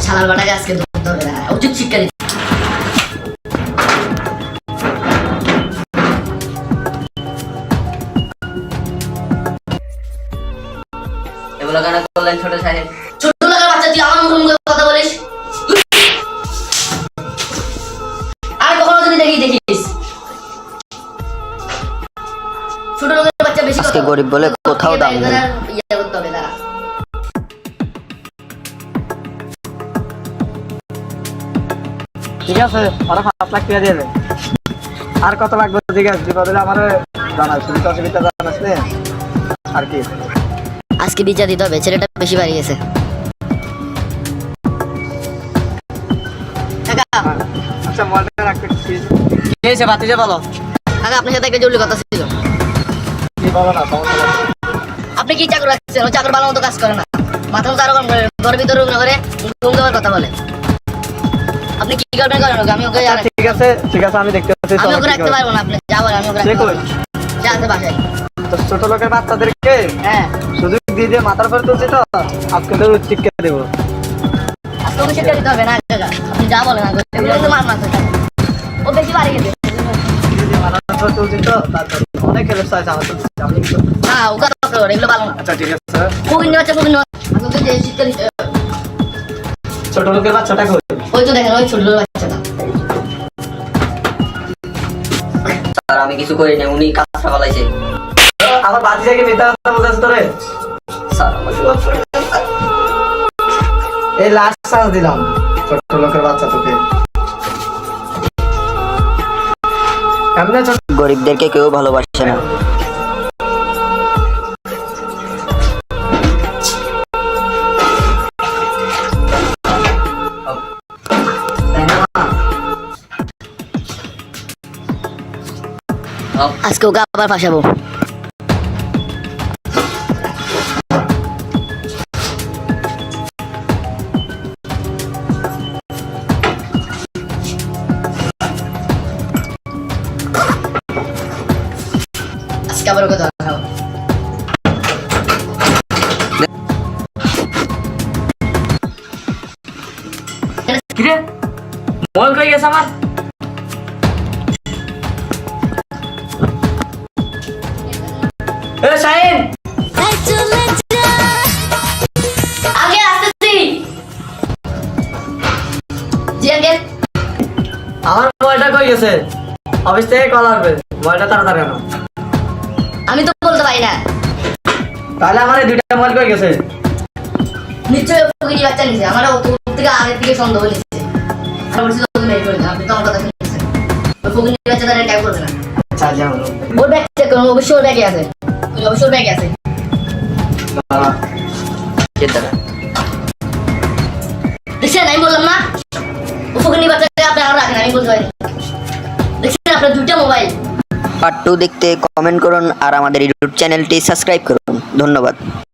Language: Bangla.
শালার বাটাকে আজকে ধরতে হবে না, উচিত শিক্ষা দিতে। এগুলো কেন করলেন ছোট সাহেব? ছোট লোকের বাচ্চা, তুই আমার মুখে মুখে কথা বলিস? আর কখনো যদি দেখিস ছোট লোকের বাচ্চা বেশি কথা গরিব বলে কোথাও দাম নেই। ইয়ে করতে হবে দাঁড়া। ঠিক আছে, ওরা 5 লাখ টাকা দিয়ে দেয়। আর কত লাগবে ঠিক আছে, বিপদ হলে আমার জানাস, সুবিধা অসুবিধা জানাস নে। আর কি আজকে বিচার দিতে হবে, ছেলেটা বেশি বাড়ি গেছে। আচ্ছা, মোবাইলটা রাখতে কি হয়েছে বাতিজা বলো। কাকা আপনার সাথে একটা জরুরি কথা ছিল। কি বলো না, সমস্যা নেই। আপনি কি চাকর রাখছেন? ও চাকর ভালো মতো কাজ করে না, মাথা মতো আরো কম করে, ঘরের ভিতরে রুম করে ঘুম দেওয়ার কথা বলে। আপনি কি করবেন করেন ওকে, আমি ওকে ঠিক আছে আমি দেখতে পাচ্ছি। আমি ওকে রাখতে পারবো না, আপনি যা বলেন আমি ওকে রাখতে পারবো না। যা আছে বাসায়। তো ছোট লোকের বাচ্চাদেরকে হ্যাঁ সুযোগ দিয়ে মাথার উপর তুলছি, তো আজকে তো শিক্ষা দেবো। আজকে ওকে শিক্ষা দিতে হবে না কাকা, আপনি যা বলেন না, এগুলো কিন্তু মার মারতে হবে। ও বেশি বাড়ি গেছে। মাথার উপর তুলছি তো তারপর অনেক হেল্প চাইছে আমার, না ওকে দরকার করে, এগুলো ভালো না। আচ্ছা ঠিক আছে। ফকির বাচ্চা ফকির ওকে যে শিক্ষা দিতে হবে। ছোট লোকের বাচ্চাটা কই? ওই তো দেখেন ওই ছোট লোকের বাচ্চাটা। স্যার আমি কিছু করি না, উনি কাজটা ফলাইছে। আমার বাতিজাকে মিথ্যা কথা বলতেছ তোরে? স্যার আমার এই লাস্ট চান্স দিলাম ছোট লোকের বাচ্চা তোকে। এমনি ছোট গরিবদেরকে কেউ ভালোবাসে না। আজকে ওকে আবার ফাঁসাবো। আজকে আবার ওকে ধরা খাবো। কিরে মোবাইল কই গেছে আমার? এ শাহিন, আগে আসতেছি। জি আঙ্কেল। আমার মোবাইলটা কই গেছে? অফিস থেকে কল আসবে, মোবাইলটা তাড়াতাড়ি আনো। আমি তো বলতে পারি না। তাহলে আমার এই দুইটা মোবাইল কই গেছে? নিশ্চয়ই ফকিরি বাচ্চা নিছে, আমার ওর থেকে আগের থেকে সন্দেহ নিচ্ছে। আমি বলছি তোকে বের করে দাও, আপনি তো আমার কথা শুনছেন। ওই ফকিরি বাচ্চা তারা ট্যাগ করবে না। আচ্ছা যাও। ওর ব্যাগ চেক করুন, অবশ্যই ওর ব্যাগে আছে, অবশ্যই ওর ব্যাগে আছে। দেখছেন আমি বললাম না, ও ফকিরি বাচ্চাকে আপনি আরো রাখেন, আমি বলতে পারি। দেখছেন আপনার দুইটা মোবাইল। পার্ট 2 দেখতে কমেন্ট করুন আর আমাদের ইউটিউব চ্যানেলটি সাবস্ক্রাইব করুন। ধন্যবাদ।